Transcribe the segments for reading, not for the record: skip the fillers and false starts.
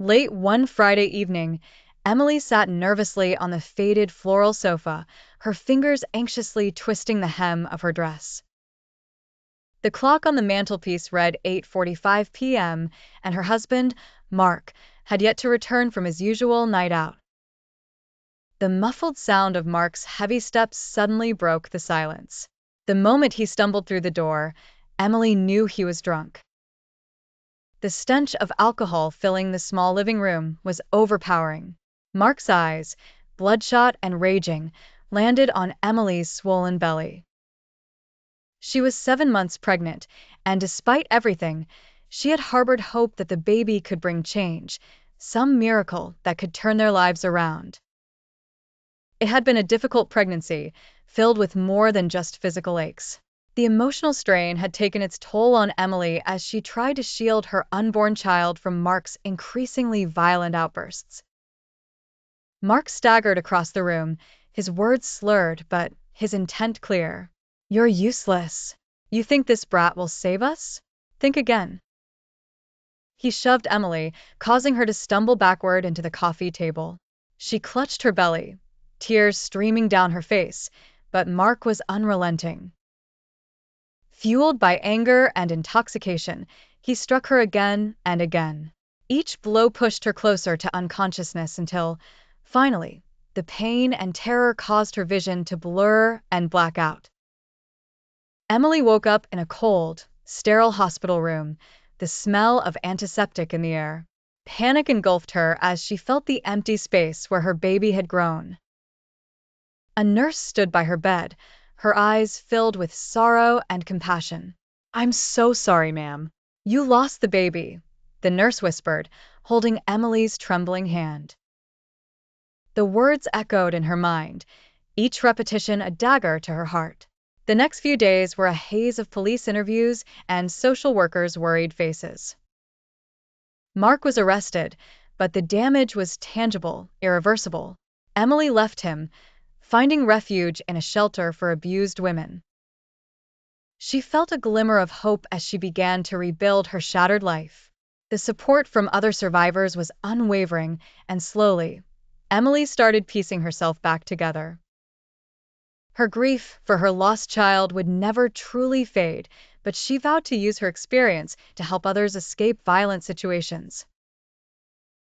Late one Friday evening, Emily sat nervously on the faded floral sofa, her fingers anxiously twisting the hem of her dress. The clock on the mantelpiece read 8:45 p.m., and her husband, Mark, had yet to return from his usual night out. The muffled sound of Mark's heavy steps suddenly broke the silence. The moment he stumbled through the door, Emily knew he was drunk. The stench of alcohol filling the small living room was overpowering. Mark's eyes, bloodshot and raging, landed on Emily's swollen belly. She was 7 months pregnant, and despite everything, she had harbored hope that the baby could bring change, some miracle that could turn their lives around. It had been a difficult pregnancy, filled with more than just physical aches. The emotional strain had taken its toll on Emily as she tried to shield her unborn child from Mark's increasingly violent outbursts. Mark staggered across the room, his words slurred but his intent clear. "You're useless. You think this brat will save us? Think again." He shoved Emily, causing her to stumble backward into the coffee table. She clutched her belly, tears streaming down her face, but Mark was unrelenting. Fueled by anger and intoxication, he struck her again and again. Each blow pushed her closer to unconsciousness until, finally, the pain and terror caused her vision to blur and black out. Emily woke up in a cold, sterile hospital room, the smell of antiseptic in the air. Panic engulfed her as she felt the empty space where her baby had grown. A nurse stood by her bed, her eyes filled with sorrow and compassion. "I'm so sorry, ma'am. You lost the baby," the nurse whispered, holding Emily's trembling hand. The words echoed in her mind, each repetition a dagger to her heart. The next few days were a haze of police interviews and social workers' worried faces. Mark was arrested, but the damage was tangible, irreversible. Emily left him, finding refuge in a shelter for abused women. She felt a glimmer of hope as she began to rebuild her shattered life. The support from other survivors was unwavering, and slowly, Emily started piecing herself back together. Her grief for her lost child would never truly fade, but she vowed to use her experience to help others escape violent situations.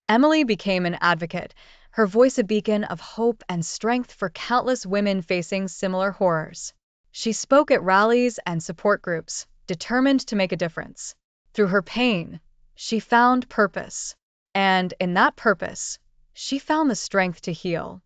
Emily became an advocate, her voice a beacon of hope and strength for countless women facing similar horrors. She spoke at rallies and support groups, determined to make a difference. Through her pain, she found purpose. And in that purpose, she found the strength to heal.